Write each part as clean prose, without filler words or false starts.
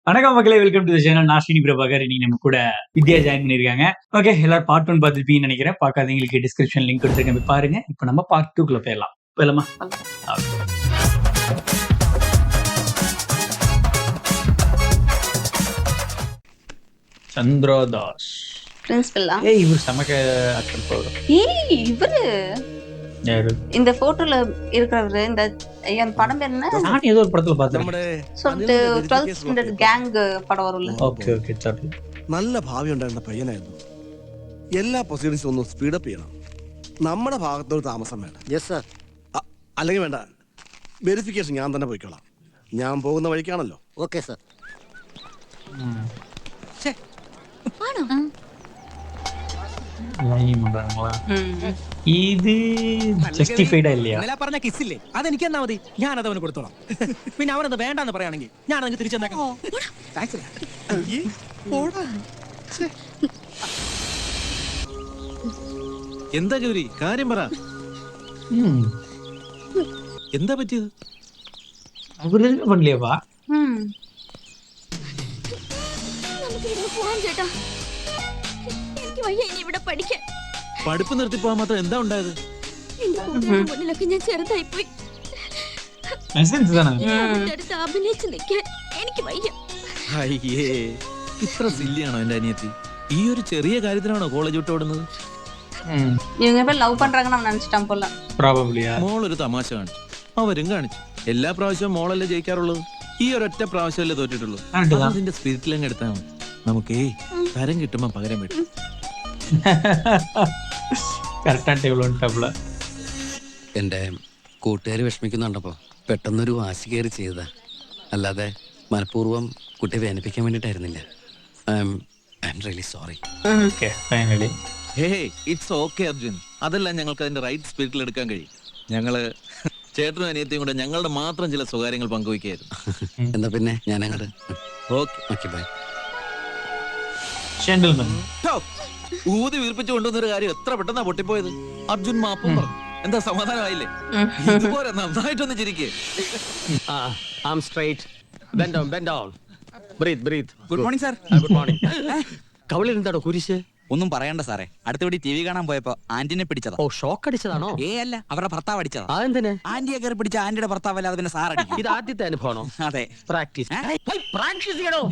வணக்கம் மக்களே, welcome to the channel. நான் ஸ்ரீனி பிரபாகர். இன்னைக்கு நம்ம கூட வித்யா ஜாயின் பண்ணிருக்காங்க. ஓகே, எல்லாரும் பார்ட் 1 பார்த்துருப்பீங்கன்னு நினைக்கிறேன். பார்க்காதவங்களுக்கு டிஸ்கிரிப்ஷன் லிங்க் கொடுத்துருக்கேன், போய் பாருங்க. இப்போ நம்ம பார்ட் 2 போயிடலாம். போயிடலாமா? சந்திரதாஸ் பிரின்சிபலா? ஏய், இவர் சமக்க ஆக்டர் போறோம். ஏய், இவரு யாரு? இந்த போட்டோல இருக்கிறவரு. இந்த அந்த படம் பேர் என்ன? நான் ஏதோ ஒரு படத்துல பார்த்தேன். சொல்லிட்டு 12th ஸ்டாண்டர்ட் கேங் படம் வரும்ல. Okay okay Charlie. നല്ല ഭാവി ഉണ്ടായിരുന്ന പയ്യനായിരുന്നു. എല്ലാ പ്രൊസീഡിങ്സും ഒന്ന് സ്പീഡപ്പ് ചെയ്യണം. നമ്മുടെ ഭാഗത്തൊരു താമസം വേണ്ട. Yes sir. അല്ലെങ്കിൽ വേണ്ട, വെരിഫിക്കേഷൻ ഞാൻ തന്നെ പോയിക്കോളാം. ഞാൻ പോകുന്ന വഴിക്കാണല്ലോ. Okay sir. ഇത് ജസ്റ്റിഫൈഡ് അല്ലയോ? പറഞ്ഞ കിസ്സില്ലേ, അതെനിക്ക് എന്നാ മതി, ഞാനത് അവന് കൊടുത്തോളാം. പിന്നെ അവനത് വേണ്ടെന്ന് പറയുകയാണെങ്കിൽ ഞാനത് തിരിച്ചെന്നേക്കാം. എന്താ ജോലി? കാര്യം പറ. എന്താ പറ്റിയത്? അവര് പണിയവാ പഠിപ്പ് നിർത്തിപ്പോവാൻ മാത്രം എന്താ ഉണ്ടായത്? ഞാൻ ചെറുതായി പോയി. എനിക്ക് വയ്യ. അയ്യേ, ഇത്ര സില്ലിയാണോ എന്റെ അനിയത്തി? ഈ ഒരു ചെറിയ കാര്യത്തിനാണോ കോളേജ് വിട്ട് ഓടുന്നത്? ലവ് പண்றாங்கன்னு நினைச்சிட்டான் போல. മോളൊരു തമാശ കാണിച്ചു, അവരും കാണിച്ചു. എല്ലാ പ്രാവശ്യവും മോളല്ലേ ജയിക്കാറുള്ളത്, ഈ ഒരൊറ്റ പ്രാവശ്യമല്ലേ തോറ്റിട്ടുള്ളൂ. അതിന്റെ സ്പിരിറ്റിലങ്ങ് എടുത്താൽ മതി. നമുക്കേ തരം കിട്ടുമ്പോ പകരം വിട്ടു. എന്റെ കൂട്ടുകാർ വിഷമിക്കുന്നുണ്ടപ്പോ പെട്ടെന്നൊരു വാശി കയറി ചെയ്തതാ, അല്ലാതെ മനഃപൂർവ്വം കുട്ടിയെ വേദനിപ്പിക്കാൻ വേണ്ടിട്ടായിരുന്നില്ല. I am really sorry. It's okay Arjun, അതെല്ലാം ഞങ്ങൾക്ക് അതിന്റെ റൈറ്റ് സ്പിരിറ്റിൽ എടുക്കാൻ കഴിയും. ഞങ്ങള് ചേട്ടനും അനിയത്തിയും കൂടെ ഞങ്ങളുടെ മാത്രം ചില സ്വകാര്യങ്ങൾ പങ്കുവയ്ക്കായിരുന്നു. എന്നാ പിന്നെ ഞാൻ അങ്ങോട്ട്. Okay okay bye. ഊതി വീർപ്പിച്ചു കൊണ്ടുവന്നൊരു കാര്യം എത്ര പെട്ടെന്നാ പൊട്ടിപ്പോയത്. അർജുൻ മാപ്പും പറഞ്ഞു. എന്താ സമാധാനമായില്ലേ? ഇതുപോലെ നന്നായിട്ടൊന്ന് ചിരിക്കേ. Arm straight. Bend down, bend down. Breathe, breathe. Good morning sir. Good morning. കവളിൽ എന്താടോ കുരിശ്? ഒന്നും പറയണ്ട സാറേ, അടുത്തപടി ടി വി കാണാൻ പോയപ്പോ ആന്റിനെ പിടിച്ചതാ. ഓ, ഷോക്ക് അടിച്ചതാണോ? അല്ല, അവരുടെ ഭർത്താവ് അടിച്ചതാ. അതെന്തിന്? ആന്റിയെ കയറി പിടിച്ച ആന്റിയുടെ ഭർത്താവ് അല്ലാതെ പിന്നെ സാർ അടിക്കും. ഇത് ആദ്യത്തെ അനുഭവമാണോ? അതെ. പ്രാക്ടീസ് പ്രാക്ടീസ് ചെയ്യണോ?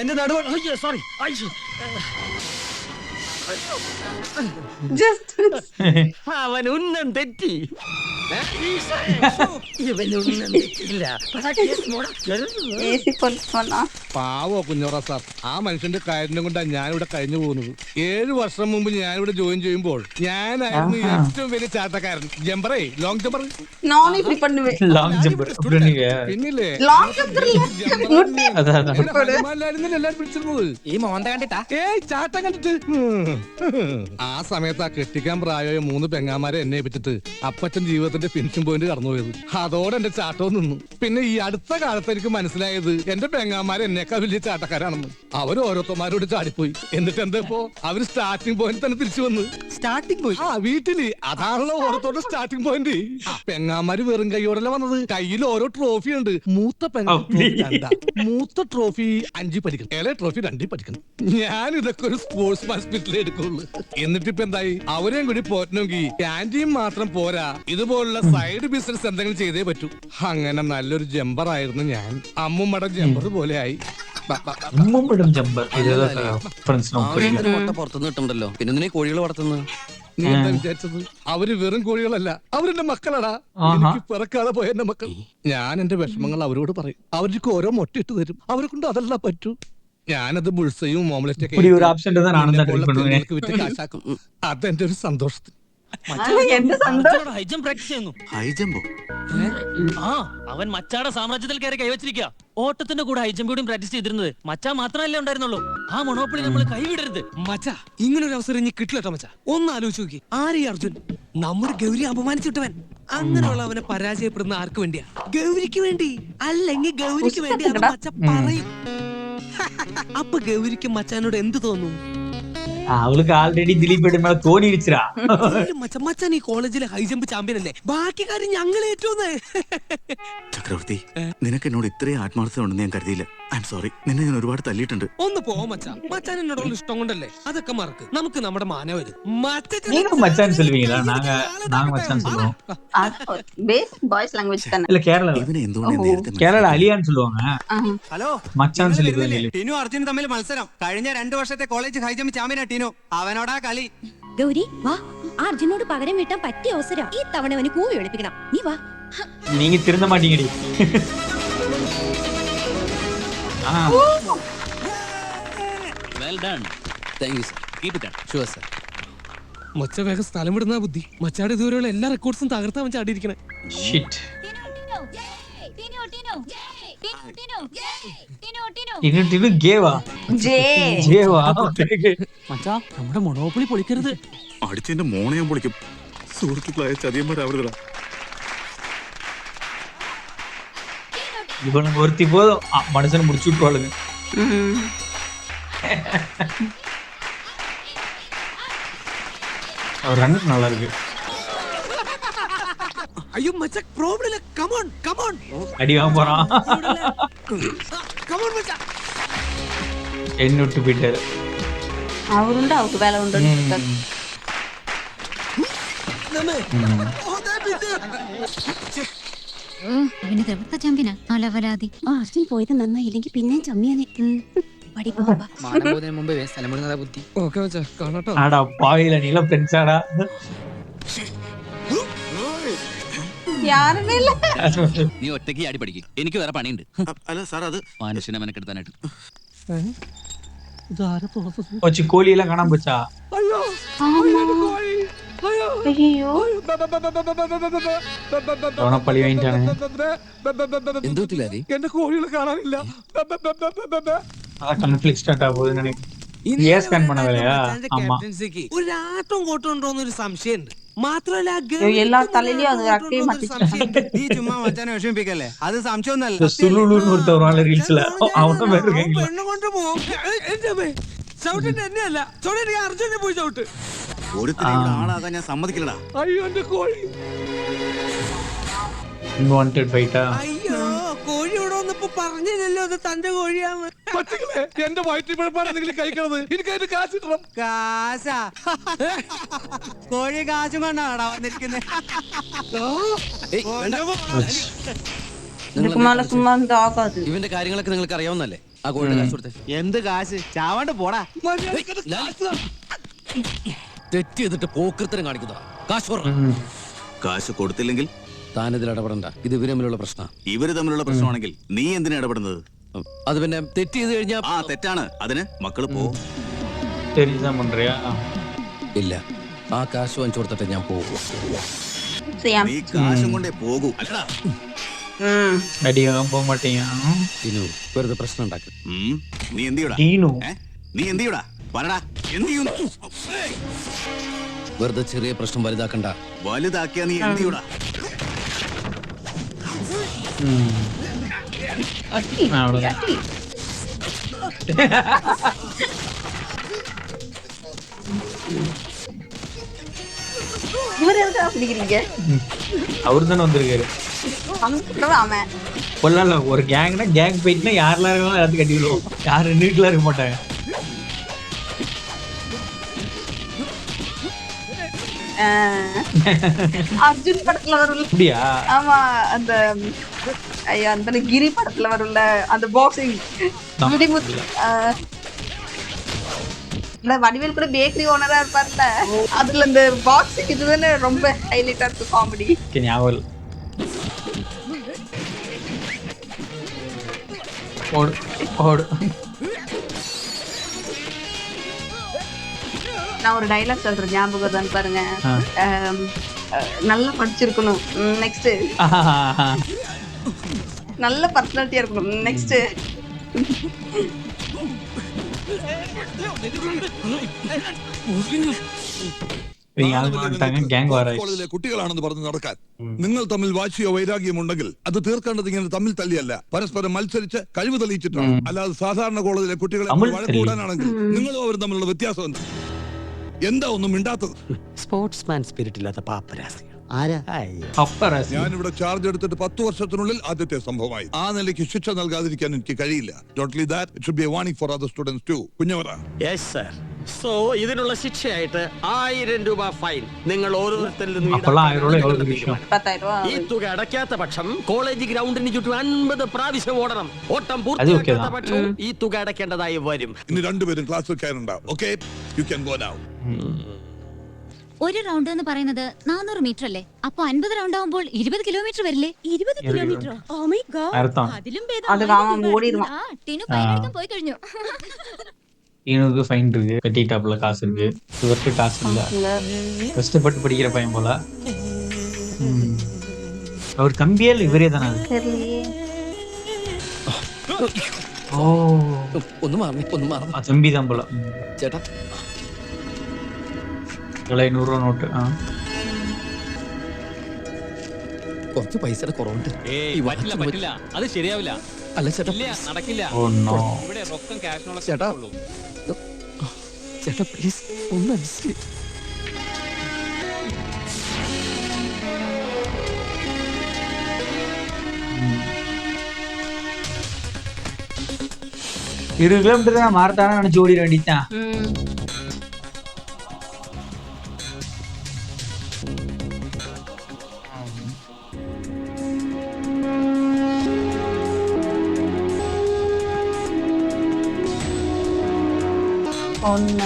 എന്റെ നടുവ്. സോറി. അവൻ ഉന്നം തെറ്റി. പാവോ കുഞ്ഞോറ സാർ, ആ മനുഷ്യന്റെ കാര്യം കൊണ്ടാണ് ഞാനിവിടെ കഴിഞ്ഞു പോകുന്നത്. 7 വർഷം മുമ്പ് ഞാനിവിടെ ജോയിൻ ചെയ്യുമ്പോൾ ഞാനായിരുന്നു ഏറ്റവും വലിയ ചാട്ടക്കാരൻ. ജമ്പറേ, ലോങ് ജമ്പർ. പിന്നില്ലേ എല്ലാരും പിടിച്ചിരുന്നത് ഈ മോന്ത കണ്ടിട്ടാ? ഏയ് ചാട്ടം കണ്ടിട്ട്. ആ സമയത്ത് ആ കെട്ടിക്കാൻ പ്രായമായ 3 പെങ്ങാമാരെ എന്നെ ഏൽപ്പിച്ചിട്ട് അപ്പച്ചൻ ജീവിതത്തിന്റെ ഫിനിഷിംഗ് പോയിന്റ് കടന്നുപോയത്. അതോടെ എന്റെ ചാട്ടവും നിന്നു. പിന്നെ ഈ അടുത്ത കാലത്ത് എനിക്ക് മനസ്സിലായത് എന്റെ പെങ്ങാമാരെ എന്നേക്കാൾ വലിയ ചാട്ടക്കാരാണെന്ന്. അവർ ഓരോരുത്തന്മാരോട് ചാടിപ്പോയി. എന്നിട്ട് എന്താ ഇപ്പോ അവര് സ്റ്റാർട്ടിംഗ് പോയിന്റ് തന്നെ തിരിച്ചു വന്ന്. സ്റ്റാർട്ടിംഗ് പോയി? ആ, വീട്ടില്. അതാണല്ലോ ഓരോരുത്തരുടെ സ്റ്റാർട്ടിംഗ് പോയിന്റ്. പെങ്ങാമാര് വെറും കൈയോടല്ല വന്നത്. കയ്യിൽ ഓരോ ട്രോഫി ഉണ്ട്. മൂത്ത മൂത്ത ട്രോഫി 5 പഠിക്കണം, ഇളയ ട്രോഫി 2 പഠിക്കണം. ഞാൻ ഇതൊക്കെ ഒരു സ്പോർട്സ് മാൻ സ്പിരിറ്റിലേ എടുക്കുള്ളൂ. എന്നിട്ടിപ്പോ എന്തായി, അവരെയും കൂടി പോറ്റണമെങ്കിൽ ക്യാൻറ്റീൻ മാത്രം പോരാ, ഇതുപോലുള്ള സൈഡ് ബിസിനസ് എന്തെങ്കിലും ചെയ്തേ പറ്റൂ. അങ്ങനെ നല്ലൊരു ജമ്പർ ആയിരുന്നു ഞാൻ. അമ്മുമ്മയുടെ ജമ്പർ പോലെ ആയി. പുറത്തുനിന്ന് കിട്ടുന്നുണ്ടല്ലോ, പിന്നെ എന്തിനാ കോഴികൾ വളർത്തുന്നത്? നീ എന്താ വിചാരിച്ചത്? അവര് വെറും കോഴികളല്ല, അവരെന്റെ മക്കളടാ. എനിക്ക് പിറക്കാതെ പോയ എന്റെ മക്കൾ. ഞാൻ എന്റെ വിഷമങ്ങൾ അവരോട് പറയും, അവർക്ക് ഓരോ മുട്ടയിട്ട് തരും. അവരെ കൊണ്ട് അതെല്ലാം പറ്റൂ. ഞാനത് ബുൾസയും ഓംലെറ്റ് വിറ്റ് കാശാക്കും. അതെന്റെ ഒരു സന്തോഷത്തിന്. അവൻ മച്ചാടെ സാമ്രാജ്യത്തിൽ കയറി കൈവച്ചിരിക്കുക. ഓട്ടത്തിന്റെ കൂടെ ഹൈജമ്പ് കൂടി പ്രാക്ടീസ് ചെയ്തിരുന്നത് മച്ചാ മാത്രമല്ലേ ഉണ്ടായിരുന്നുള്ളൂ. ആ മൊണോപ്പൊളി നമ്മൾ കൈവിടരുത് മച്ചാ. ഇങ്ങനൊരു അവസരം ഇനി കിട്ടില്ല മച്ചാ. ഒന്ന് ആലോചിച്ച് നോക്കി, ആരീ അർജുൻ? നമ്മുടെ ഗൗരി അപമാനിച്ചിട്ടവൻ. അങ്ങനെയുള്ള അവനെ പരാജയപ്പെടുന്ന ആർക്ക് വേണ്ടിയാ? ഗൗരിക്ക് വേണ്ടി. അല്ലെങ്കിൽ ഗൗരിക്ക് വേണ്ടി മച്ച പറയും. അപ്പൊ ഗൗരിക്ക് മച്ചാനോട് എന്ത് തോന്നും? അവൾക്ക് ആൾറെഡി ദിലീപ് മേലെ തോന്നിയിരിച്ചാ. മച്ചാൻ ഈ കോളേജിലെ ഹൈ ജമ്പ് ചാമ്പ്യൻ അല്ലേ, ബാക്കി കാര്യം ഞങ്ങൾ ഏറ്റോന്ന്. ചക്രവർത്തി, നിനക്ക് എന്നോട് ഇത്രയും ആത്മാർത്ഥത ഉണ്ടെന്ന് ഞാൻ കരുതിയില്ല. ഐ എം സോറി, നിന്നെ ഞാൻ ഒരുപാട് തല്ലിയിട്ടുണ്ട്. ഒന്ന് പോ മച്ചാൻ എന്നോടുള്ള ഇഷ്ടം കൊണ്ടല്ലേ, അതൊക്കെ മറക്ക്. നമുക്ക് നമ്മുടെ മാന വരും. நீங்க மச்சான் சொல்லுவீங்களா? நாங்க மச்சான் சொல்லுவோம். பேசிக் பாய்ஸ் லாங்குவேஜ் தானே. இல்ல கேரளா ഇവനെ എന്തുകൊണ്ട് നേരത്തെ கேரளா அலியான்னு சொல்லுவாங்க. ഹലോ, മച്ചാൻ சொல்லுவீங்க. ടിനു അർജുനും തമ്മിൽ മത്സരം. കഴിഞ്ഞ 2 വർഷത്തെ കോളേജ് ഹൈജമ്പ് ചാമ്പ്യനാ ടിനു. അവനോടാ കളി. ഗൗരി വാ, അർജുനോട് പകരം വീട്ടാൻ പറ്റിയ അവസരം. ഈ തവണ അവന് കൂവി ഒളിപ്പിക്കണം. നീ വാ. நீங்க திருந்த மாட்டீங்கடி. Well done. Thank you sir. Keep it up. Sure sir. മച്ച വേഗം സ്ഥലം വിടുന്ന ബുദ്ധി. മച്ചാടെ ഇതുവരെയുള്ള എല്ലാ റെക്കോർഡ്സും തകർത്താ മച്ച അടിയിരിക്കണേ. ഷിറ്റ്. ടിനു ഗേവാ. ജേവാ. മച്ചാ, നമ്മുടെ മൊണോപ്പൊളി പൊളിക്കരുത്. അടിച്ചെന്റെ മോണെ ഞാൻ പൊളിക്കും. സുഹൃത്തുക്കളായ ചതിയന്മാരാവരുതടാ. இவனுக்கு ஒருத்தி போதும் மனுஷனை முடிச்சு விட்டுவாளுங்க. அவர் ரன்னுக்கு நல்லா இருக்கு. അയ്യോ മച്ച പ്രോബ്ലം ഇല്ല. Come on. அடி வாங்க போறான். കം ഓൺ മച്ച. என்ன விட்டு போயிட்டாரு. அவருண்டு அவருக்கு வேலை உண்டு. അവന് ദേവത്ത ചാമ്പ്യനാ. അലവലാതി. അർജുൻ പോയത് നന്നായില്ലെങ്കിൽ പിന്നെയും ചമ്മിയാനെ. ഓക്കേ മച്ച, കാണാട്ടോ. ஆடா பாவில நீல ஃப்ரெண்ட்ஸாடா. யாருமே இல்ல. നീ ഒറ്റയ്ക്ക് ആടി പഠിക്കും. എനിക്ക് വേറെ പണിയുണ്ട്. അല്ല സാർ, അത് മനുഷ്യനെ മെനക്കെടുത്താനായിട്ട്. போச்சு, கோழி எல்லாம் காணாம போச்சா? ஐயோ, പളി വാങ്ങിട്ടാണ്. എന്ത് പറ്റില്ലാതി? എന്റെ കോഴികളെ കാണാനില്ല. அதான் கன்ஃப்ளிக்ட் ஸ்டார்ட் ஆக போகுதுன்னு நினைக்கிறேன். ஏன் ஸ்கேன் பண்ண வேலையா? ஆமா. ഒരു ആട്ടം കോട്ടം ഉണ്ടോന്ന് ഒരു സംശയമുണ്ട്. മാത്രമല്ല எல்லா தலையிலயும் அது அக்கையை மாத்திட்டாங்க. നീ ചുമ്മാ മച്ചാനെ വിഷമിപ്പിക്കല്ലേ. അത് സംശയമൊന്നല്ല. സുലുലുന്ന് കൊടുത്ത ഒരാളെ റീൽസില അവരുടെ പേര് കേൾക്കില്ല. പെണ്ണ് കൊണ്ട് പോകും. ചവിട്ടിട്ട് എന്നെയല്ല, ചവിട്ടി അർജുനെ പോയി ചവിട്ട്. ഒരുത്തിനും ആളാകാൻ ഞാൻ സമ്മതിക്കില്ലടാ. അയ്യോ എന്റെ കോഴി. അൺവാണ്ടഡ് ഫൈറ്റാ. അയ്യോ, കോഴി ഇവിടെ വന്നപ്പോ പറഞ്ഞില്ലല്ലോ അത് തന്റെ കോഴിയാന്ന്. പറ്റില്ലേ, എന്റെ വയറ്റിൽ പിഴപ്പാണ് നിങ്ങൾ കഴിക്കുന്നത്. എനിക്ക് അതിന്റെ കാശ് കിട്ടണം. കാശാ? കോഴി കാശും കൊണ്ടാടാ വന്നിരിക്കുന്നത്. இதுக்கு மேல சும்மா இருந்து ஆகாது. ഇവന്റെ കാര്യങ്ങളൊക്കെ നിങ്ങൾക്ക് അറിയാവുന്നല്ലേ? ആ കോഴിയുടെ കാശ് കൊടുത്തേ. എന്ത് കാശ്? ചാവാണ്ട് പോടാ. തെറ്റ് ചെയ്തിട്ട് പോക്കൃത്തരം കാണിക്കുന്ന കാശ് കുറ. കാശ് കൊടുത്തില്ലെങ്കിൽ താനിതിൽ ഇടപെടണ്ട. ഇത് ഇവര് തമ്മിലുള്ള പ്രശ്നം. ഇവര് തമ്മിലുള്ള പ്രശ്നമാണെങ്കിൽ നീ എന്തിനാ ഇടപെടുന്നത്? അത് പിന്നെ തെറ്റ് ചെയ്ത് കഴിഞ്ഞാൽ ആ തെറ്റാണ്. അതിന് മക്കള് പോ. தெரியுதான் பண்றியா? ഇല്ല, ആ കാശ് വാങ്ങിച്ചു കൊടുത്തിട്ട് ഞാൻ പോകും. നീ കാശും കൊണ്ടേ പോകൂ. അല്ലടാ, அடியாக போக மாட்டீங்க. ഇനു വെറുതെ പ്രശ്നം ഉണ്ടാക്കും. നീ എന്ത് ചെയ്യൂടാ? ടീനു നീ എന്ത് ചെയ്യൂടാ? പറടാ, എന്ത് ചെയ്യുന്നു? വെറുതെ ചെറിയ പ്രശ്നം വലുതാക്കണ്ട. വലുതാക്കിയാ നീ എന്ത് ചെയ്യൂടാ? அவ்வளவுதான். இவர் எதுக்கு அப்படிங்கிறீங்க? அவரு தானே வந்திருக்காரு. அவன் கொல்லல ஒரு கேங்னா கேங் போயிட்டுனா யாரெல்லாம் இருக்காலும் எல்லாத்தையும் கட்டி விடுவோம். யாரும் நீட்டுலாம் இருக்க மாட்டாங்க. அர்ஜுன் படத்துல வரும்ல. அப்படியா? ஆமா, அந்த ஐயா அந்த கிரி படத்துல வரும்ல அந்த பாக்ஸிங் வடிவேல் கூட பேக்கரி ஓனரா இருப்பார்ல, அதுல இந்த பாக்ஸிங் இதுதானே ரொம்ப ஹைலைட்டா இருக்கு காமெடி. ஞாபகம் ஓடு ஓடு. நான் ஒரு டைலாக் சொல்றேன், ஞாபகம் தான் பாருங்க. நல்லா படிச்சிருக்கணும், நெக்ஸ்ட் நல்ல பர்சனாலிட்டியா இருக்கணும், நெக்ஸ்ட் കോളേജിലെ കുട്ടികളാണെന്ന് പറഞ്ഞ് നടക്കാൻ നിങ്ങൾ തമ്മിൽ വാശിയോ വൈരാഗ്യം ഉണ്ടെങ്കിൽ അത് തീർക്കേണ്ടത് ഇങ്ങനെ തമ്മിൽ തല്ലിയല്ല, പരസ്പരം മത്സരിച്ച് കഴിവ് തെളിയിച്ചിട്ടാണ്. അല്ലാതെ സാധാരണ കോളേജിലെ കുട്ടികളെ വഴക്കൂടാനാണെങ്കിൽ നിങ്ങളും അവരും തമ്മിലുള്ള വ്യത്യാസം എന്താ? എന്താ ഒന്നും മിണ്ടാത്തത്? സ്പോർട്സ്മാൻ സ്പിരിറ്റ് ഇല്ലാത്ത പാപ്പരാസി. പപ്പറാസി. ഞാനിവിടെ ചാർജ് എടുത്തിട്ട് 10 വർഷത്തിനുള്ളിൽ ആദ്യത്തെ സംഭവമായി. ആ നിലയ്ക്ക് ശിക്ഷ നൽകാതിരിക്കാൻ എനിക്ക് കഴിയില്ല. Not only that, it should be a warning for other students too. കുഞ്ഞവറ. Yes sir. സോ ഇതിനുള്ള ശിക്ഷയായിട്ട് 1000 രൂപ ഫൈൻ നിങ്ങൾ ഓരോരുത്തരിൽ നിന്നും അപ്പോൾ 1000 രൂപ എவ்வளவு விஷயம்? 10,000 രൂപ. ഈ തുക അടയ്ക്കാത്ത പക്ഷം കോളേജ് ഗ്രൗണ്ടിന് ചുറ്റും 50 പ്രാവശ്യം ഓടണം. ഓട്ടം അത് പൂർത്തിയാക്കാത്ത okay പക്ഷം ഈ തുക അടയ്ക്കേണ്ടതായി വരും. ഇനി രണ്ടുപേരും ക്ലാസ്സിൽ കയറണ്ട. Okay, you can go now. ഒരു റൗണ്ട് എന്ന് പറയുന്നത് 400 മീറ്റർ അല്ലേ? അപ്പൊ 50 റൗണ്ട് ആവുമ്പോൾ 20 കിലോമീറ്റർ വരില്ലേ? 20 kilometre. Oh my god. Marathon. അതിലും ഭേദം അത് കാണാൻ ഓടിടുവാൻ. ടിനു പൈനടിക്കാൻ പോയി കഴിഞ്ഞു. இவனுக்கு ஃபைன் இருக்கு, கட்டிட்டாப்புல காசு இருக்கு, இவருக்கு காசு இல்ல. கஷ்டப்பட்டு படிக்கிற பையன் போல. அவர் கம்பியல் இவரே தானே? தெரியலையே. ஓ, ഒന്ന് മാറണം தம்பி தான் போல. ചേട്ടാ. 200 രൂപ നോട്ട്. കുറച്ച് പൈസയുടെ കുറവുണ്ട്. പറ്റില്ല, അത് ശരിയാവില്ല. അല്ല ചേട്ടാ, നടക്കില്ല. Oh no. ഇവിടെ റൊക്കം ക്യാഷിനുള്ള ചേട്ടാ ചേട്ടാ പ്ലീസ് ഒന്ന് അഡ്ജസ്റ്റ്. இருபது கிலோமீட்டர் தான் மாரத்தான நினைச்சு ஓடிட வேண்டியதான். ഒന്ന്.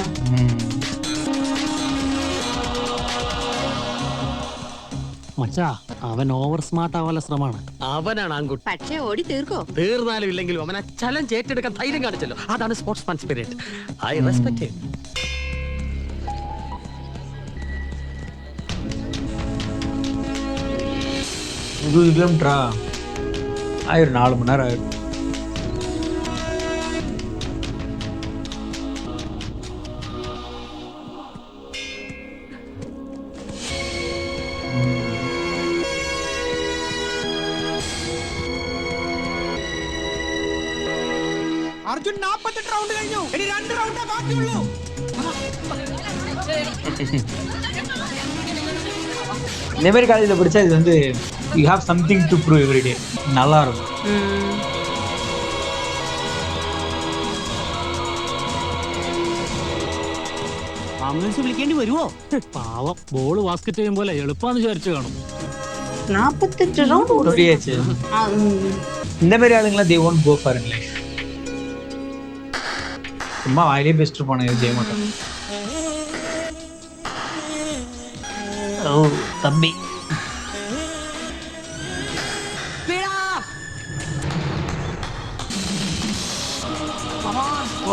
മച്ചാ, അവൻ ഓവർ സ്മാർട്ട് ആവാനുള്ള ശ്രമമാണ്. അവനാണ് ആൺകുട്ടി. പക്ഷേ ഓടി തീർക്കോ? തീർന്നാലും ഇല്ലെങ്കിലും അവനെ ചലഞ്ച് ഏറ്റെടുക്കാൻ ധൈര്യം കാണിച്ചല്ലോ. അതാണ് sportsman spirit. I respect him. 20 கிலோமீட்டரா? ஆயிரம் 4 மணி நேரம் ஆயிரும். അർജുൻ 48 റൗണ്ട് കഴിഞ്ഞു. ഇനി 2 റൗണ്ടേ ബാക്കിയുള്ളൂ. இந்த மாதிரி காலேஜில் படித்தா இது வந்து you have something to prove everyday. நல்லா இருக்கும். ആംബുലൻസ് വിളിക്കേണ്ടി വരുമോ? പാവം, ബോള് ബാസ്കറ്റ് ചെയ്യും പോലെ എളുപ്പമാണെന്ന് വിചാരിച്ചു കാണും. 48 ரவுண்ட் ஓடியாச்சு. இந்த மாதிரி ஆளுங்களாம் they won't go far in life. சும்மா வாயிலே பெஸ்ட் போனாங்க, செய்ய மாட்டோம். ஓ தம்பி,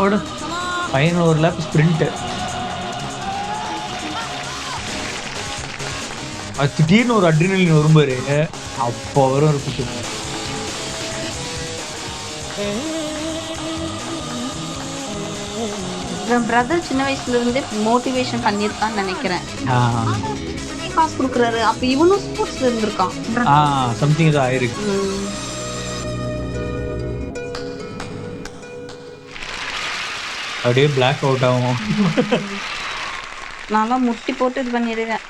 ஓடு. 11 லேப் ஸ்பிரிண்ட். அது திடீர்னு ஒரு அட்ரினலின் வரும்பாரு, அப்போ வரும் ஒரு குத்து. என் பிரதர் சின்ன வயசுல இருந்தே மோட்டிவேஷன் பண்ணிருக்கான்னு நினைக்கிறேன். காசு கொடுக்குறாரு. அப்ப இவனும் ஸ்போர்ட்ஸ்ல இருந்திருக்கான். சம்திங் ஏதோ ஆயிருக்கு. அப்படியே பிளாக் அவுட் ஆகும். நான் முட்டி போட்டு இது பண்ணிடுவேன்.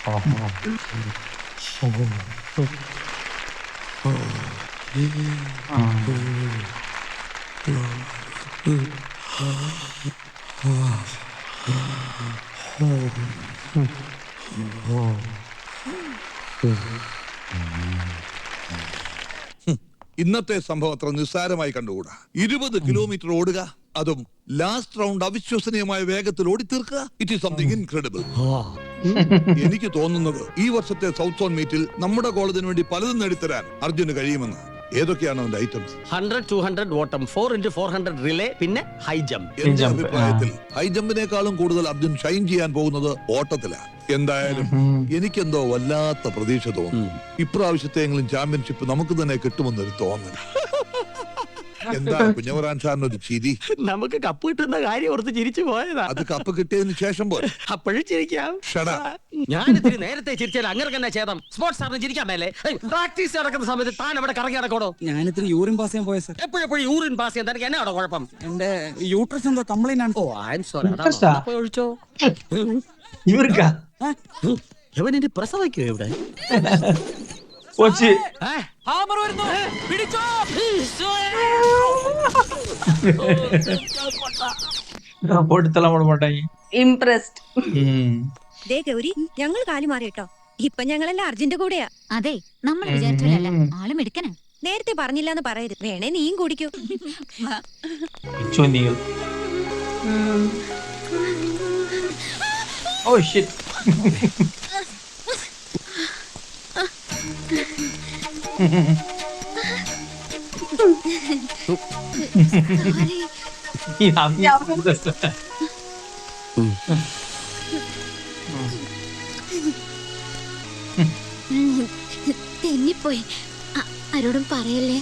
ഇന്നത്തെ സംഭവം അത്ര നിസ്സാരമായി കണ്ടുകൂടാ. 20 കിലോമീറ്റർ ഓടുക, അതും ലാസ്റ്റ് റൗണ്ട് അവിശ്വസനീയമായ വേഗത്തിൽ ഓടി തീർക്കുക. It is something incredible. എനിക്ക് തോന്നുന്നത് ഈ വർഷത്തെ സൗത്ത് സോൺ മീറ്റിൽ നമ്മുടെ കോളേജിന് വേണ്ടി പലതും നേടിത്തരാൻ അർജുന് കഴിയുമെന്ന്. ഏതൊക്കെയാണ് അവന്റെ ഐറ്റംസ്? 100, 200 ഓട്ടം, 4x400 റിലേ, പിന്നെ ഹൈ ജമ്പ്. എന്റെ അഭിപ്രായത്തിൽ ഹൈ ജമ്പിനേക്കാളും കൂടുതൽ അർജുൻ ഷൈൻ ചെയ്യാൻ പോകുന്നത് ഓട്ടത്തിലാണ്. എന്തായാലും എനിക്കെന്തോ വല്ലാത്ത പ്രതീക്ഷ തോന്നുന്നു. ഇപ്രാവശ്യത്തെങ്കിലും ചാമ്പ്യൻഷിപ്പ് നമുക്ക് തന്നെ കിട്ടുമെന്നൊരു തോന്നൽ. എന്താ കുഞ്ഞവറാൻ സാറിന് ഒരു ചിരി? നമുക്ക് കപ്പ് കിട്ടുന്ന കാര്യം ഓർത്ത് ചിരിച്ചു പോയതാ. അത് കപ്പ് കിട്ടിയതിന് ശേഷം പോലെ അപ്പോഴും ചിരിക്കാം. ഞാൻ ഇത്തിരി നേരത്തെ ചിരിച്ചാൽ അങ്ങനെ തന്നെ ചേതം. സ്പോർട്സ് സാറിന് ചിരിക്കാൻ മേലെ. പ്രാക്ടീസ് നടക്കുന്ന സമയത്ത് താൻ അവിടെ കറങ്ങി നടക്കണോ? ഞാനിത്തിരി യൂറിൻ പാസ് ചെയ്യാൻ പോയ സാർ. എപ്പോഴും യൂറിൻ പാസ് ചെയ്യാൻ തനിക്ക് എന്നാണോ കുഴപ്പം? എന്റെ യൂട്രസ് എന്തോ കംപ്ലൈന്റ് ആണ്. ഓ ഐ എം സോറി. Interest-ആ? ഒഴിച്ചോ. ഇവർക്കാ ഇവനെ പ്രസവിക്കോ ഇവിടെ? കൊച്ച് ഹാമർ വരുന്നു. പിടിച്ചോ. പൊടുത്തല മാട്ടായി. ഇംപ്രസ്ഡ്. ദേ ഗൗരി, ഞങ്ങൾ കാലു മാറി കേട്ടോ. ഇപ്പൊ ഞങ്ങളെല്ലാം അർജുന്റെ കൂടെയാ. അതെ, നമ്മൾ വിചാരിച്ചല്ല, ആളും എടുക്കണേ. നേരത്തെ പറഞ്ഞില്ലാന്ന് പറയരുത്. വേണേ നീയും കുടിക്കൂ. ചോന്തികൾ. Oh shit. തെന്നിപ്പോയി. ആരോടും പറയല്ലേ.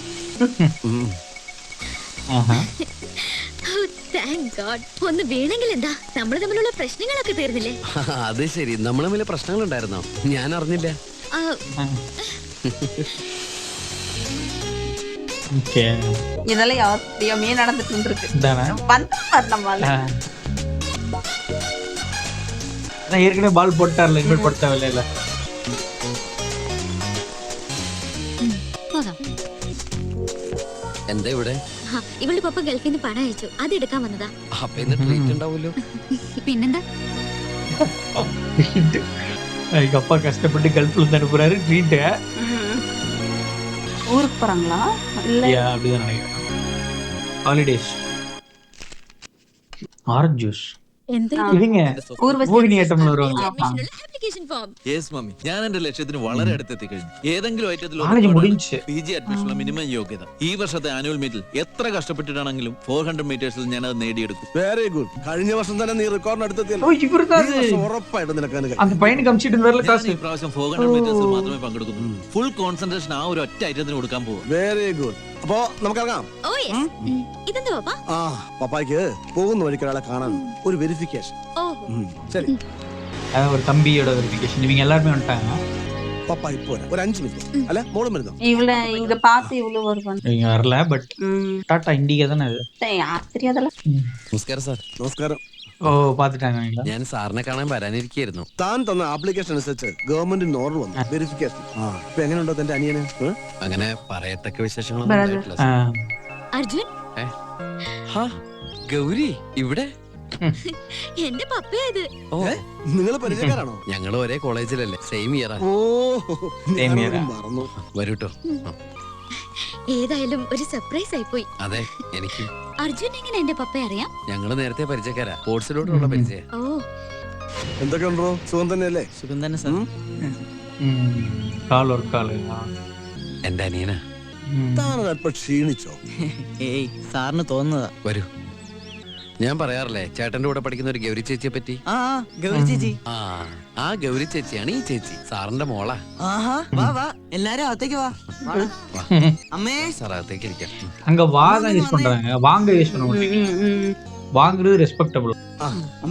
Thank god. ഒന്ന് വീണെങ്കിൽ എന്താ, നമ്മൾ തമ്മിലുള്ള പ്രശ്നങ്ങളൊക്കെ തീർന്നില്ലേ? അത് ശരി, നമ്മൾ തമ്മിൽ പ്രശ്നങ്ങളുണ്ടായിരുന്നോ? ഞാൻ അറിഞ്ഞില്ല. இதெல்லாம் யாருமே நடந்துட்டு இருந்திருக்கு. ஏற்கனவே பால் போட்டார்ல, இனிமேல் போட தேவையில்ல. എന്താ ഇവിടെ? ഇവളുടെ പപ്പ ഗൾഫിൽ നിന്ന് പണം അയച്ചു, അത് എടുക്കാൻ വന്നതാ. അപ്പൊ ഇന്ന് ട്രീറ്റ് ഉണ്ടാവുമല്ലോ. പിന്നെന്താ? எங்க அப்பா கஷ்டப்பட்டு கல்ஃப்ல இருந்து அனுப்புறாரு ட்ரீட். ஊருக்கு போறாங்களா? இல்ல அப்படிதான் நினைக்கிறேன். ஹாலிடேஸ். Orange juice. ഇവங்க മോഹിനി ഐറ്റംல വരുവാங்க. യെസ് മമ്മി, ഞാൻ എന്റെ ലക്ഷ്യത്തിന് വളരെ അടുത്തെത്തി കഴിഞ്ഞു. ഏതെങ്കിലും ഐറ്റത്തിൽ PG അഡ്മിഷനുള്ള മിനിമം യോഗ്യത. ഈ വർഷത്തെ ആനുവൽ മീറ്റിൽ എത്ര കഷ്ടപ്പെട്ടിട്ടാണെങ്കിലും 400 മീറ്റേഴ്സിൽ ഞാൻ അത് നേടിയെടുക്കും. Very good. കഴിഞ്ഞ വർഷം തന്നെ നീ റെക്കോർഡിന് അടുത്തെത്തിയല്ലോ. ഉറപ്പായിട്ടും നിനക്ക് அந்த பையனுக்கு அம்ச்சிட்டு வரல ഞാൻ ഈ പ്രാവശ്യം 400 മീറ്റേഴ്സിൽ മാത്രമേ പങ്കെടുക്കുന്നുള്ളൂ. ഫുൾ കോൺസെൻട്രേഷൻ ആ ഒരു ഒറ്റ ഐറ്റത്തിന് കൊടുക്കാൻ പോവാ. Very good. അപ്പോ നമുക്കിറങ്ങാം. ഇതെന്താ പപ്പ? ആ, പപ്പായ്ക്ക് പോകുന്ന വഴിക്ക് ഒരാളെ കാണാൻ ഒരു വെരിഫിക്കേഷൻ. ശരി, ஒரு தம்பியோட வெரிஃபிகேஷன். இவங்க எல்லாரும் வந்துட்டாங்க. പപ്പ ഇപ്പൊ ഒരു 5 മിനിറ്റ്. അല്ല, മോളും വരുന്നോ? இவள இங்க பார்த்து இவ்வளவு வருவான். இவங்க வரல, பட் டாடா இண்டிகா தானே அது. தெரியாதல. നമസ്കാരം സാർ. നമസ്കാരം. ഓ പാത്തിട്ടാங்க. ഞാൻ സാറിനെ കാണാൻ വരാനിരിക്കായിരുന്നു. താൻ തന്ന ആപ്ലിക്കേഷൻ അനുസരിച്ച് ഗവൺമെന്റ് ഓർഡർ വന്നു വെരിഫിക്കേഷൻ. ഇപ്പൊ എങ്ങനെയുണ്ടോ തന്റെ അനിയന്? അങ്ങനെ പറയത്തക്ക വിശേഷങ്ങളൊന്നും ഉണ്ടായിട്ടില്ല സാർ. അർജുൻ, ഗൗരി ഇവിടെ? എന്റെ പപ്പയത്. ഓ, നിങ്ങൾ പരിചയക്കാരാണോ? ഞങ്ങൾ ഒരേ കോളേജിലല്ലേ, സെയിം ഇയറാ. ഓ, Same year. മറന്നു. വരൂട്ടോ. ഏതായാലും ഒരു സർപ്രൈസ് ആയിപ്പോയി. അതെ, എനിക്ക്. അർജുൻ എങ്ങനെ എന്റെ പപ്പയെ അറിയാം? ഞങ്ങള് നേരത്തെ പരിചയക്കാരാ, സ്പോർട്സിലോട്ടുള്ള പരിചയം. ഓ, എന്തൊക്കെയുണ്ടോ? സുഖം തന്നെയല്ലേ? സുഖം തന്നെ സാർ. கால் ஒரு கால். എന്റെ അനിയനാ. താൻ അല്പം ക്ഷീണിച്ചോ? ഏയ്, സാറിന് തോന്നുന്നതാ. വരൂ. ഞാൻ പറയാറില്ലേ ചേട്ടന്റെ കൂടെ പഠിക്കുന്ന ഒരു ഗൗരി ചേച്ചിയെ പറ്റി? ഗൗരി ചേച്ചി. ആ ഗൗരി ചേച്ചിയാണ് ഈ ചേച്ചി, സാറിന്റെ മോളാ. ആഹാ, വാ വാ, എല്ലാരും അകത്തേക്ക് വാ. അമ്മേ, സാർ അകത്തേക്ക് ഇരിക്കാം. அங்க வாங்க யூஸ் பண்றாங்க, வாங்க யூஸ் பண்ண மாட்டீங்க. வாங்குறது ரெஸ்பெக்டபிள்.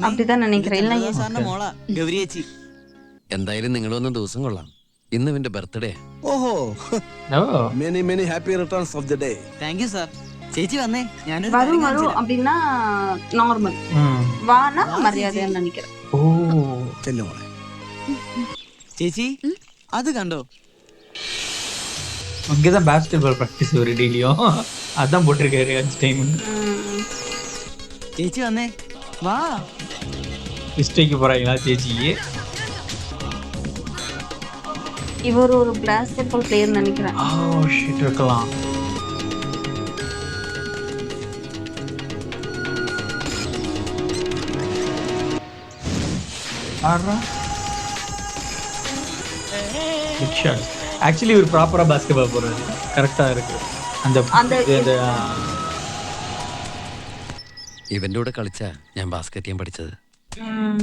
அப்படிதான் நினைக்கிறேன். இல்ல സാറിന്റെ മോളാ ഗൗരി ചേച്ചി. എന്തായാലും നിങ്ങൾ വന്ന ദിവസം കൊള്ളാം. ഇന്ന് ഇവന്റെ ബർത്ത്ഡേ. ഓഹോ, oh many many happy returns of the day. Thank you sir. ചേച്ചി വന്നേ, ഞാനൊരു வரும் வரும் அப்படின்னா நார்மல். வானா மரியாதைன்னு நினைக்கிறேன். ஓ ചെല്ലുമോളെ. ചേച്ചി അത് കണ്ടോ? அங்கதான் பாஸ்கெட் பால் பிராக்டிஸ் ஒரு டெய்லியும் அதான் போட்டிருக்காரு அஞ்சு டைம். ചേച്ചി വന്നേ, വാ. மிஸ்டேக்கு போறாங்களா சேச்சிக்கு? இவர் ஒரு பாஸ்கெட் பால் பிளேயர் நினைக்கிறேன். ஓ ஷிட், இருக்கலாம். ஆக்சுவலி ஒரு ப்ராப்பரா பாஸ்கெட் பால் போறாரு, கரெக்டா இருக்கு. ഇവന്റെ കൂടെ കളിച്ചാ ഞാൻ ബാസ്കറ്റ് ചെയ്യാൻ പഠിച്ചത്.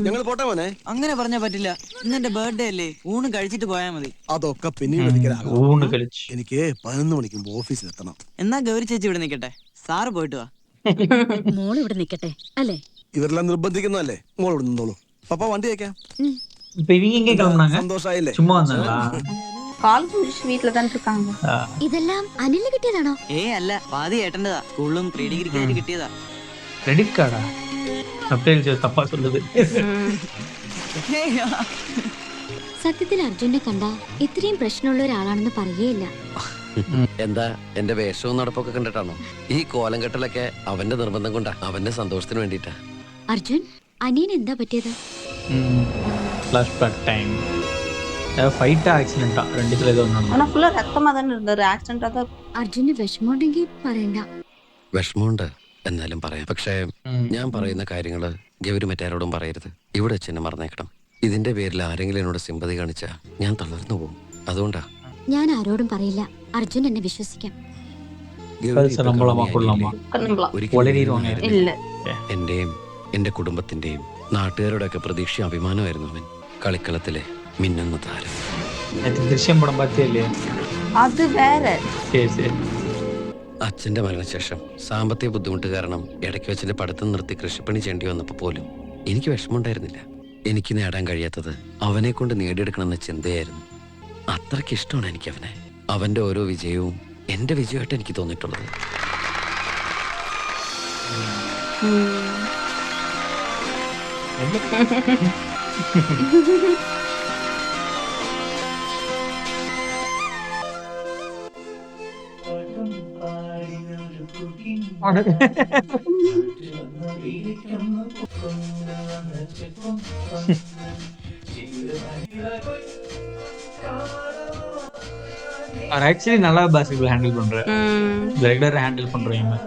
ഞങ്ങൾ പോട്ടെ മോനെ. അങ്ങനെ പറഞ്ഞാ പറ്റില്ല. ഇന്ന് എന്റെ ബർത്ത്ഡേ അല്ലേ, ഊണ് കഴിച്ചിട്ട് പോയാ മതി. അതൊക്കെ പിന്നീട് ഊണ് കളിച്ച് എനിക്ക് 11 മണിക്ക് ഓഫീസിൽ എത്തണം. എന്നാ ഗൗരി ചേച്ചി ഇവിടെ നിക്കട്ടെ, സാറ് പോയിട്ട് വാ. മോള് ഇവിടെ നിക്കട്ടെ അല്ലേ? ഇവരെല്ലാം നിർബന്ധിക്കുന്നതല്ലേ, മോൾ ഇവിടെ നിന്നോളൂ. പപ്പ വണ്ടി അയക്കാം. இப்ப இவங்க எங்க கிளம்புனாங்க? സന്തോഷായില്ലേ? சும்மா வந்தாங்களா? கால் முடிச்சு வீட்டுல தான் இருக்காங்க. ഇതെല്ലാം അനിലിന് കിട്ടിയതാണോ? അല്ല, പാതി ഏട്ടൻ്റെതാ. സ്കൂളിലും പ്രീ ഡിഗ്രിക്കായിട്ട് കിട്ടിയതാ. கிரெடிட் கார்டா? സബ്ടൈറ്റിൽസ് തപ്പാ சொல்லுது. സത്യത്തിൽ അർജുനെ കണ്ട ഇത്രയും പ്രശ്നമുള്ള ഒരാളാണെന്ന് പറയുകയില്ല. എന്താ എന്റെ വേഷവും നടപ്പൊക്കെ കണ്ടിട്ടാണോ? ഈ കോലം കെട്ടലൊക്കെ അവന്റെ നിർബന്ധം കൊണ്ടാ, അവന്റെ സന്തോഷത്തിന് വേണ്ടിട്ടാ. അർജുൻ, അനിയൻ എന്താ പറ്റിയത്? Flashback time. ஃபைட்டா ஆக்சிடென்ட்டா ரெண்டுத்துல ஏதோ ஒண்ணு. ஆனா ஃபுல்லா ரத்தமா தானே இருந்தாரு. ஆக்சிடென்ட் தான். അർജുന് വിഷമമുണ്ടെങ്കിൽ പറയണ്ട. വിഷമമുണ്ട്, എന്നാലും പറയാം. പക്ഷേ ഞാൻ പറയുന്ന കാര്യങ്ങള് ഗൗരി മറ്റാരോടും പറയരുത്. ഇവിടെ വെച്ച് എന്നെ മറന്നേക്കണം. ഇതിന്റെ പേരിൽ ആരെങ്കിലും എന്നോട് സിമ്പതി കാണിച്ചാ ഞാൻ തളർന്നു പോകും. അതുകൊണ്ടാ ഞാൻ ആരോടും പറയില്ല. അർജുൻ എന്നെ വിശ്വസിക്കാം. ഗൗരി ഇപ്പൊ നമ്മളെ കൊള്ളാമോ? ഒരിക്കലും വളരെയിരുവാണ്. இல்ல. എന്റെയും എന്റെ കുടുംബത്തിന്റെയും നാട്ടുകാരുടെ ഒക്കെ പ്രതീക്ഷ അഭിമാനമായിരുന്നു അവൻ. കളിക്കളത്തിലെ മിന്നുന്ന താരം. ദൃശ്യം പടം പറ്റിയല്ലേ? அது வேற. ശരി ശരി. അച്ഛന്റെ മരണശേഷം സാമ്പത്തിക ബുദ്ധിമുട്ട് കാരണം ഇടയ്ക്ക് വെച്ചിന്റെ പഠിത്തം നിർത്തി കൃഷിപ്പണി ചെയ്യേണ്ടി വന്നപ്പോൾ പോലും എനിക്ക് വിഷമമുണ്ടായിരുന്നില്ല. എനിക്ക് നേടാൻ കഴിയാത്തത് അവനെ കൊണ്ട് നേടിയെടുക്കണമെന്ന ചിന്തയായിരുന്നു. അത്രയ്ക്ക് ഇഷ്ടമാണ് എനിക്ക് അവനെ. അവന്റെ ഓരോ വിജയവും എന്റെ വിജയമായിട്ട് എനിക്ക് തോന്നിയിട്ടുള്ളത്. அவர் ஆக்சுவலி நல்லா பாஸ்கெட்பால் ஹேண்டில் பண்றாரு. ரெகுலரா ஹேண்டில் பண்றீங்க.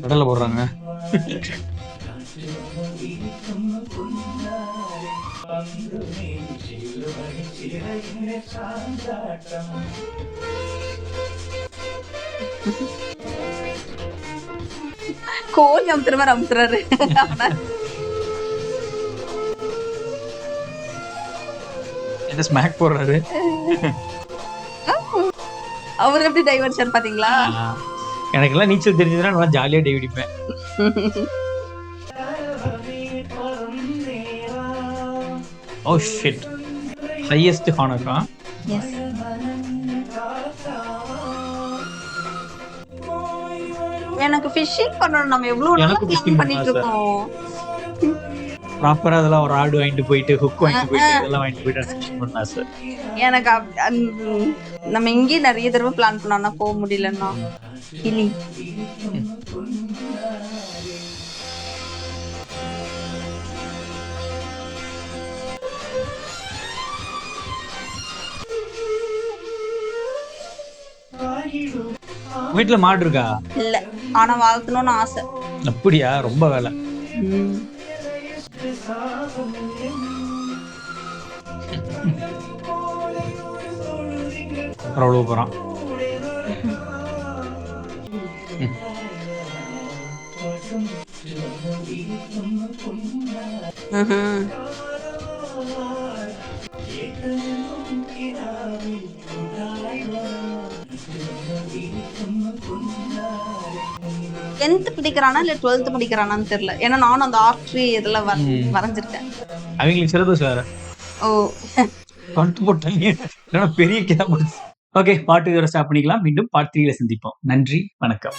கடல்ல போடுறாங்க. கோழி அமுத்துற மாதிரி அமுத்துறாரு. என்ன ஸ்மாக் போடுறாரு? அவர் எப்படி டைவர்ஷன் பாத்தீங்களா? எனக்கெல்லாம் நீச்சல் தெரிஞ்சதுன்னா நல்லா ஜாலியா டைவ் அடிப்பேன். Oh shit. Highest honour. Yes. எனக்கு ஃபிஷிங் பண்ணனும். நம்ம எவ்வளவு நாளா பிளான் பண்ணிட்டு இருக்கோம். ப்ராப்பரா அதெல்லாம் ஒரு ராட் வாங்கிட்டு போயிட்டு ஹுக் வாங்கிட்டு போயிட்டு இதெல்லாம் வாங்கிட்டு போயிட்டு ஃபிஷிங் பண்ண ஆசை. எனக்கு நம்ம இங்கே நிறைய தடவை பிளான் பண்ணோம்னா போக முடியலன்னா கிளி. வீட்டுல மாடு இருக்கா? இல்ல, ஆனா வளர்த்தணும்னு ஆசை. அப்படியா? ரொம்ப வேலை. அவ்வளவு போறான். டென்த் படிக்கிறானா இல்ல 12th படிக்கிறானான்னு தெரியல. ஏன்னா நானும் அந்த ஆர்ட்ரி இதுல வரைஞ்சிருக்கேன். அவங்களுக்கு சிலபஸ் வேற. ஓ கொண்டு போட்டாங்க பெரிய கேப். ஓகே, பார்ட் 2 ஸ்டாப் பண்ணிக்கலாம். மீண்டும் பார்ட் 3ல சந்திப்போம். நன்றி, வணக்கம்.